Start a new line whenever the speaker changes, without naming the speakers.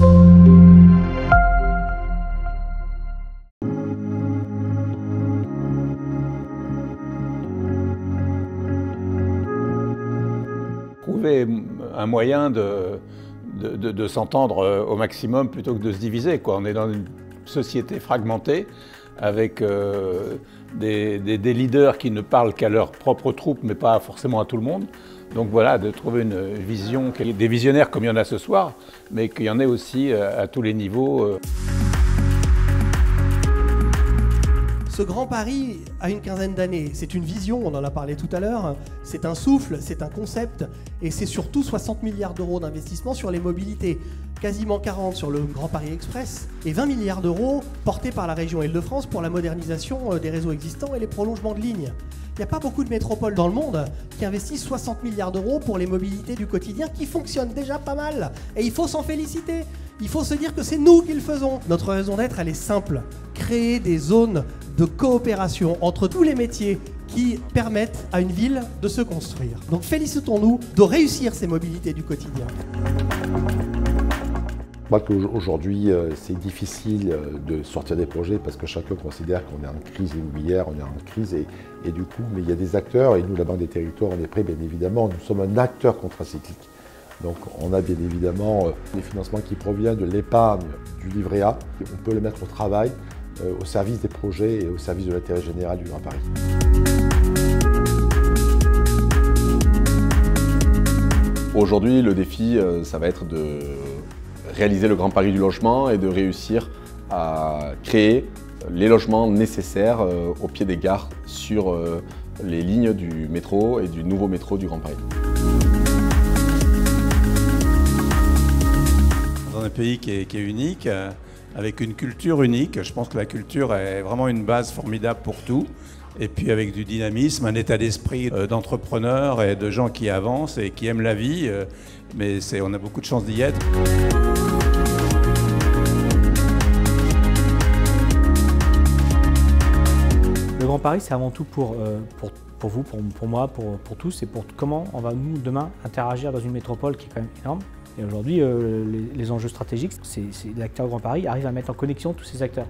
Trouver un moyen de s'entendre au maximum plutôt que de se diviser, quoi. On est dans une société fragmentée avec des leaders qui ne parlent qu'à leurs propres troupes, mais pas forcément à tout le monde. Donc voilà, de trouver une vision, des visionnaires comme il y en a ce soir, mais qu'il y en ait aussi à tous les niveaux.
Ce Grand Paris a une quinzaine d'années. C'est une vision, on en a parlé tout à l'heure. C'est un souffle, c'est un concept. Et c'est surtout 60 milliards d'euros d'investissement sur les mobilités. Quasiment 40 sur le Grand Paris Express. Et 20 milliards d'euros portés par la région Île-de-France pour la modernisation des réseaux existants et les prolongements de lignes. Il n'y a pas beaucoup de métropoles dans le monde qui investissent 60 milliards d'euros pour les mobilités du quotidien qui fonctionnent déjà pas mal. Et il faut s'en féliciter. Il faut se dire que c'est nous qui le faisons. Notre raison d'être, elle est simple. Créer des zones de coopération entre tous les métiers qui permettent à une ville de se construire. Donc félicitons-nous de réussir ces mobilités du quotidien.
Je crois qu'aujourd'hui, c'est difficile de sortir des projets parce que chacun considère qu'on est en crise immobilière, on est en crise et du coup, mais il y a des acteurs et nous, la Banque des Territoires, on est prêts, bien évidemment. Nous sommes un acteur contracyclique. Donc on a bien évidemment les financements qui proviennent de l'épargne du livret A. On peut les mettre au travail, au service des projets et au service de l'intérêt général du Grand Paris.
Aujourd'hui, le défi, ça va être de réaliser le Grand Paris du logement et de réussir à créer les logements nécessaires au pied des gares sur les lignes du métro et du nouveau métro du Grand Paris.
Dans un pays qui est unique, avec une culture unique. Je pense que la culture est vraiment une base formidable pour tout. Et puis avec du dynamisme, un état d'esprit d'entrepreneurs et de gens qui avancent et qui aiment la vie. Mais on a beaucoup de chance d'y être.
Le Grand Paris, c'est avant tout pour vous, pour moi, pour tous, et pour comment on va, nous, demain, interagir dans une métropole qui est quand même énorme. Et aujourd'hui, les enjeux stratégiques, c'est l'acteur Grand Paris arrive à mettre en connexion tous ces acteurs.